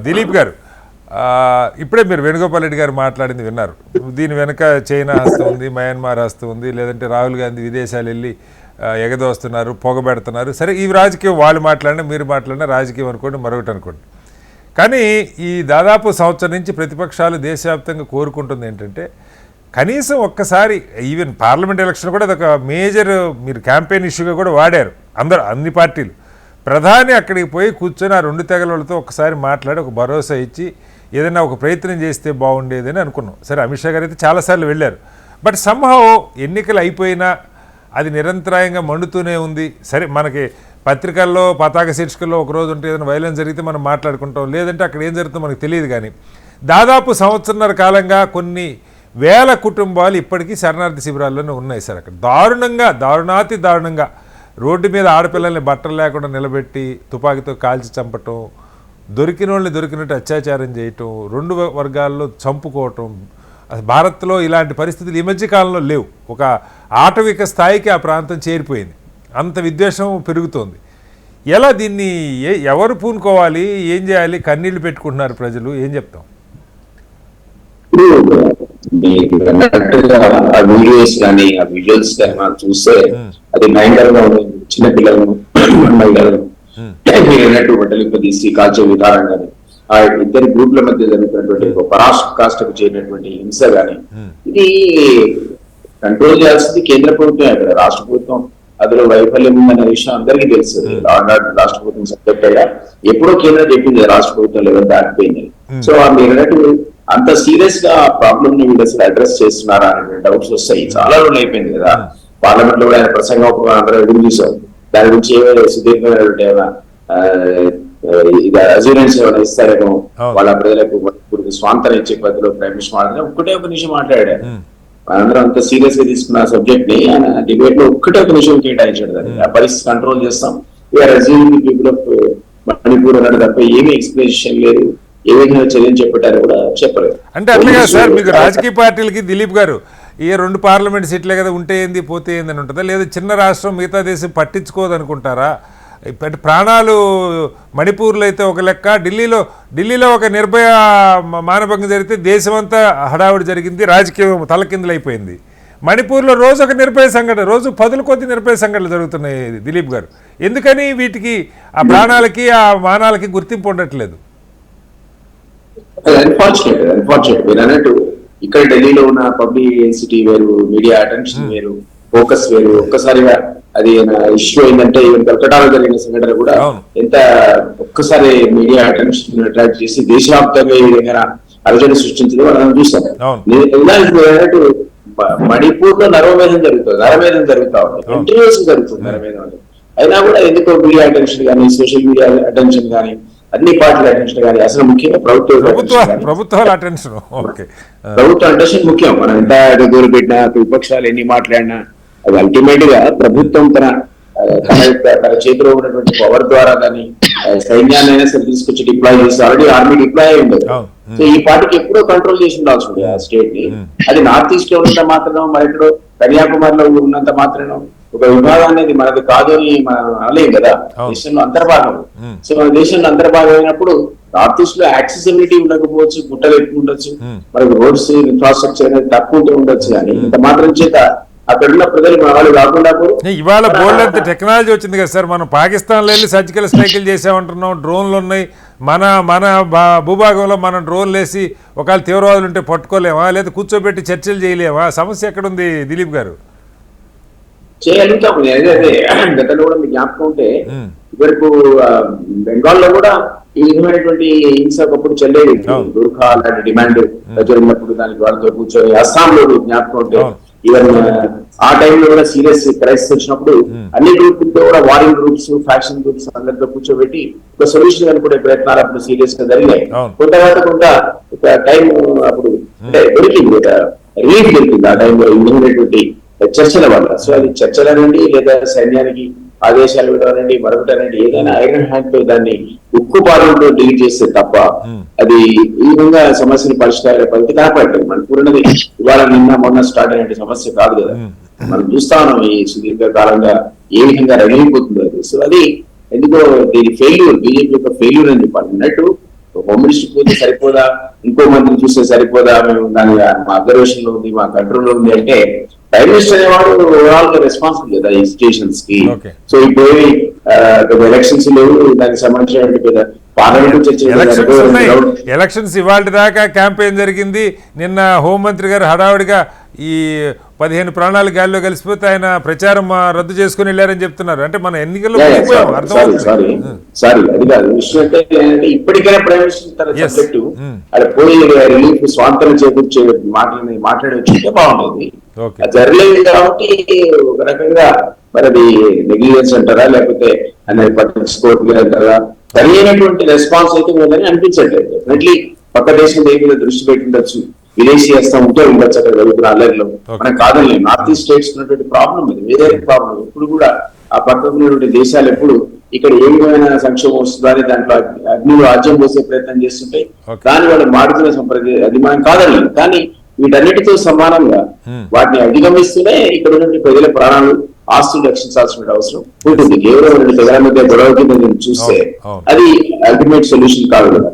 దిలీప్ గారు, ఇప్పుడే మీరు వేణుగోపాల్ రెడ్డి గారు మాట్లాడింది విన్నారు. దీని వెనక చైనా హస్తం ఉంది, మయన్మార్ హస్తం ఉంది, లేదంటే రాహుల్ గాంధీ విదేశాలు వెళ్ళి ఎగదోస్తున్నారు, పొగబెడుతున్నారు. సరే, ఈ రాజకీయం వాళ్ళు మాట్లాడినా మీరు మాట్లాడినా రాజకీయం అనుకోండి, మరొకటి అనుకోండి. కానీ ఈ దాదాపు సంవత్సరం నుంచి ప్రతిపక్షాలు దేశవ్యాప్తంగా కోరుకుంటుంది ఏంటంటే, కనీసం ఒక్కసారి ఈవెన్ పార్లమెంట్ ఎలక్షన్ కూడా అదొక మేజర్ మీరు క్యాంపెయిన్ ఇష్యూగా కూడా వాడారు అందరూ, అన్ని పార్టీలు. ప్రధాని అక్కడికి పోయి కూర్చొని ఆ రెండు తెగలతో ఒకసారి మాట్లాడి ఒక భరోసా ఇచ్చి ఏదైనా ఒక ప్రయత్నం చేస్తే బాగుండేదని అనుకున్నాం. సరే, అమిత్ షా గారు అయితే చాలాసార్లు వెళ్ళారు. బట్ సంహవ్ ఎన్నికలు అయిపోయినా అది నిరంతరాయంగా మండుతూనే ఉంది. సరే, మనకి పత్రికల్లో పతాక శీర్షికల్లో ఒకరోజు ఉంటే ఏదైనా వైలెన్స్ జరిగితే మనం మాట్లాడుకుంటాం, లేదంటే అక్కడ ఏం జరుగుతుందో మనకు తెలియదు. కానీ దాదాపు సంవత్సరన్నర కాలంగా కొన్ని వేల కుటుంబాలు ఇప్పటికీ శరణార్థి శిబిరాల్లోనే ఉన్నాయి సార్. అక్కడ దారుణాతి దారుణంగా రోడ్డు మీద ఆడపిల్లల్ని బట్టలు లేకుండా నిలబెట్టి తుపాకీతో కాల్చి చంపటం, దొరికిన వాళ్ళని దొరికినట్టు అత్యాచారం చేయటం, రెండు వర్గాల్లో చంపుకోవటం. భారత్లో ఇలాంటి పరిస్థితులు ఈ మధ్య కాలంలో లేవు. ఒక ఆటవిక స్థాయికి ఆ ప్రాంతం చేరిపోయింది. అంత విద్వేషం పెరుగుతోంది. ఎలా దీన్ని ఎవరు పూనుకోవాలి, ఏం చేయాలి? కన్నీళ్లు పెట్టుకుంటున్నారు ప్రజలు, ఏం చెప్తాం? ఆ వీడియోస్ కానీ ఆ విజువల్స్ కానీ మనం చూస్తే అది భయంకరంగా ఉంటుంది. చిన్న పిల్లలను మహిళలను అన్నట్టు బట్టలు తీసి కాల్చే విధానం కానీ, ఆ ఇద్దరు గ్రూప్ల మధ్య జరుగుతున్నటువంటి ఒక పరాకాష్ఠకు చేరినటువంటి హింస కానీ, ఇది కంట్రోల్ చేయాల్సింది కేంద్ర ప్రభుత్వం. అక్కడ రాష్ట్ర ప్రభుత్వం అందులో వైఫల్యం ఉందనే విషయం అందరికీ తెలుసు. రాష్ట్ర ప్రభుత్వం సబ్జెక్ట్ అయ్యా ఎప్పుడో కేంద్రం చెప్పింది రాష్ట్ర ప్రభుత్వం లెవెల్ దాటిపోయింది. సో మీరు అన్నట్టు అంత సీరియస్ గా ప్రాబ్లమ్ ని వీళ్ళు అసలు అడ్రస్ చేస్తున్నారా అనే డౌట్స్ వస్తాయి. చాలా రోజులు అయిపోయింది కదా, పార్లమెంట్ లో కూడా ఆయన ప్రసంగం అందరూ ఎదురు చూసాం. దాని గురించి ఏమైనా సుదీర్ఘమైనటువంటి ఏమైనా అజ్యూరెన్స్ ఏమైనా ఇస్తారేమో, వాళ్ళ ప్రజలకు స్వాంతన ఇచ్చే పద్ధతిలో ప్రైమ్ మినిస్టర్ మాట్లాడిన ఒక్కటే ఒక నిమిషం మాట్లాడారు. మనందరం అంత సీరియస్ గా తీసుకున్న సబ్జెక్ట్ ని ఆయన డిబేట్ లో ఒక్కటే ఒక నిమిషం కేటాయించాడు. దాన్ని ఆ పరిస్థితి కంట్రోల్ చేస్తాం, we are assuming the people of Manipur అన్నాడు తప్ప ఏమీ ఎక్స్ప్లెనేషన్ లేదు, ఏ విధంగా చర్యలు చెప్పారు కూడా చెప్పలేదు. అంటే అట్లాగా సార్, మీకు రాజకీయ పార్టీలకి దిలీప్ గారు ఏ 2 పార్లమెంట్ సీట్లే కదా ఉంటే ఏంది పోతే ఏందని ఉంటుందా, లేదా చిన్న రాష్ట్రం మిగతా దేశం పట్టించుకోదు అనుకుంటారా? ఇప్పటి ప్రాణాలు మణిపూర్లో అయితే ఒక లెక్క, ఢిల్లీలో ఒక నిర్భయ మానభంగం జరిగితే దేశమంతా హడావుడి జరిగింది, రాజకీయం తలకిందులైపోయింది. మణిపూర్లో రోజు ఒక నిర్భయ సంఘటన, రోజు 10 కొద్ది నిర్భయ సంఘటనలు జరుగుతున్నాయి దిలీప్ గారు. ఎందుకని వీటికి ఆ ప్రాణాలకి ఆ మానాలకి గుర్తింపు ఉండట్లేదు? అన్ఫార్చునేట్ మీరు అన్నట్టు ఇక్కడ ఢిల్లీలో ఉన్న పబ్లిసిటీ వేరు, మీడియా అటెన్షన్ వేరు, ఫోకస్ వేరు. ఒక్కసారిగా అది ఇష్యూ అయిందంటే ఈవెన్ కలకటాలో జరిగిన సంఘటన కూడా ఎంత ఒక్కసారి మీడియా అటెన్షన్ అట్రాక్ట్ చేసి దేశవ్యాప్తంగా ఈ విధంగా అలజడి సృష్టించింది మనం చూసాం. అన్నట్టు మణిపూర్ లో నరమేధం జరుగుతా ఉంది, కంటిన్యూస్ జరుగుతుంది నరమేధం. అయినా కూడా ఎందుకో మీడియా అటెన్షన్ కానీ, సోషల్ మీడియా అటెన్షన్ కానీ, అన్ని పార్టీల అటెన్షన్ కానీ, అసలు ముఖ్యంగా ప్రభుత్వాల అటెన్షన్ ముఖ్యం. మనం ఎంత దూరం పెట్టినా, విపక్షాలు ఎన్ని మాట్లాడినా, అది అల్టిమేట్ గా ప్రభుత్వం తన చేతిలో ఉన్నటువంటి పవర్ ద్వారా కానీ సైన్యాన్ని సరే తీసుకొచ్చి డిప్లాయ్ చేసి, ఆల్రెడీ ఆర్మీ డిప్లాయ్ అయి ఉండదు. సో ఈ పార్టీకి ఎప్పుడో కంట్రోల్ చేసి ఉండాల్సి ఉంది ఆ స్టేట్ ని. అది నార్త్ ఈస్ట్ లో ఉన్నంత మాత్రం, మరి ఎక్కడో కన్యాకుమారిలో ఉన్నంత మాత్రం ఒక విభాగం అనేది మనది కాదు అని మనం అనలేం కదా. దేశంలో అంతర్భాగం. సో మన దేశంలో అంతర్భాగం అయినప్పుడు నార్త్ ఈస్ట్ లో యాక్సెసిబిలిటీ ఉండకపోవచ్చు, గుట్టలు ఎక్కువ ఉండొచ్చు, మనకు రోడ్స్ ఇన్ఫ్రాస్ట్రక్చర్ అనేది తక్కువ ఉండొచ్చు. కానీ ఇంత మాత్రం చేత అక్కడున్న ప్రజలు వాళ్ళు కాకుండా ఇవాళ బోల్డ్ అంత టెక్నాలజీ వచ్చింది కదా సార్. మనం పాకిస్తాన్లో వెళ్ళి సర్జికల్ స్ట్రైకులు చేసామంటున్నాం, డ్రోన్లు ఉన్నాయి. మన భూభాగంలో మనం డ్రోన్లు వేసి ఒకవేళ తీవ్రవాదులు ఉంటే పట్టుకోలేమా, లేదా కూర్చోబెట్టి చర్చలు చేయలేమా? సమస్య ఎక్కడుంది దిలీప్ గారు? చేయగలుగుతాము. అదే గతంలో కూడా మీకు జ్ఞాపకం ఉంటే ఇవరకు బెంగాల్లో కూడా ఈ విధమైనటువంటి హింస ఒకప్పుడు చెల్లేది. గుర్ఖా లాంటి డిమాండ్ జరిగినప్పుడు దానికి వాళ్ళతో కూర్చొని, అస్సాంలో జ్ఞాపకం ఉంటే ఈవెన్ ఆ టైంలో కూడా సీరియస్ క్రైసిస్ వచ్చినప్పుడు అన్ని గ్రూపులతో కూడా, వారింగ్ గ్రూప్స్, ఫ్యాక్షన్ గ్రూప్స్ అందరితో కూర్చోబెట్టి ఒక సొల్యూషన్ కనుక్కునే ప్రయత్నాలు అప్పుడు సీరియస్ గా జరిగాయి. కొంత కొంత ఒక టైం అప్పుడు దొరికింది, ఒక రిలీఫ్ దొరికింది ఆ టైంలో ఇటువంటి చర్చల వల్ల. సో అది చర్చలనండి, లేదా సైన్యానికి ఆదేశాలు ఇవ్వడానండి, మరొకటనండి, ఏదైనా ఐరన్ హ్యాండ్ తో దాన్ని ఉక్కు పాలనతో డీల్ చేస్తే తప్ప అది ఈ విధంగా సమస్యని పరిష్కార పద్ధతి కాపాడలేదు. మణిపూర్ అనేది ఇవాళ నిన్న మొన్న స్టార్ట్ అయిన సమస్య కాదు కదా. మనం చూస్తా ఉన్నాం ఈ సుదీర్ఘ కాలంగా ఏ విధంగా రగిలిపోతుందో అది. సో అది ఎందుకో దీని ఫెయిల్యూర్, బీజేపీ యొక్క ఫెయిల్యూర్ అని చెప్పాలి. అన్నట్టు హోమ్ మినిస్టర్ పోతే సరిపోదా, ఇంకో మంత్రి చూస్తే సరిపోదా, మేము దాని మా అబ్జర్వేషన్ లో ఉంది, మా కంట్రోల్ లో ఉంది అంటే ప్రైమ్ మినిస్టర్ అనేవాడు ఓవరాల్ గా రెస్పాన్సిబుల్ కదా ఈ సిచ్యుయేషన్స్ కి. Okay. సో ఇప్పుడు ఎలక్షన్స్ లేవు, దానికి సంబంధించిన పార్లమెంట్ ఎలక్షన్స్ ఇవాళ దాకా క్యాంపెయిన్ జరిగింది. నిన్న హోంమంత్రి గారు హడావుడిగా ఈ 15 ప్రాణాలు గాలిలో కలిసిపోతే ఆయన ప్రచారం రద్దు చేసుకుని వెళ్ళారని చెప్తున్నారు. అంటే మన ఎన్నికల్లో సారీ అది కాదు విషయం. అంటే ఇప్పటికైనా ప్రైమ్ మినిస్టర్ తన సబ్జెక్టు అక్కడ పోయి రిలీఫ్ స్వాతంత్రం చేకూర్చే మాట్లాడి వచ్చింటే బాగుంటుంది. అది జరగలేదు కాబట్టి ఒక రకంగా మరి అది నెగ్లిజెన్స్ అంటారా లేకపోతే అనేది పట్టించుకోవట్లేదు అంటారా, సరైనటువంటి రెస్పాన్స్ అయితే ఉందని అనిపించట్లేదు. డెఫినెట్లీ పక్క దేశం దేని మీద దృష్టి పెట్టిండొచ్చు, విదేశీ హస్తం ఉంటే ఉండొచ్చు అక్కడ జరుగుతున్న అల్లరిలో. మనం కాదని నార్త్ ఈస్ట్ స్టేట్స్ ఉన్నటువంటి ప్రాబ్లం ఇది, వేరే ప్రాబ్లం. ఇప్పుడు కూడా ఆ పక్కన ఉన్నటువంటి దేశాలు ఎప్పుడు ఇక్కడ ఏ విధమైన సంక్షోభం వస్తుందని దాంట్లో అగ్నిలో ఆజ్యం పోసే ప్రయత్నం చేస్తుంటే దాని వాళ్ళు మాడుతున్న సంప్రదాయం అది మనం కాదని, కానీ వీటన్నిటితో సమానంగా వాటిని అధిగమిస్తూనే ఇక్కడ ఉన్నటువంటి ప్రజల ప్రాణాలు ఆస్తులు రక్షించాల్సిన అవసరం ఉంటుంది. కేవలం 2 ప్రజల మధ్య గొడవ కింద చూస్తే అది అల్టిమేట్ సొల్యూషన్ కాదు కదా.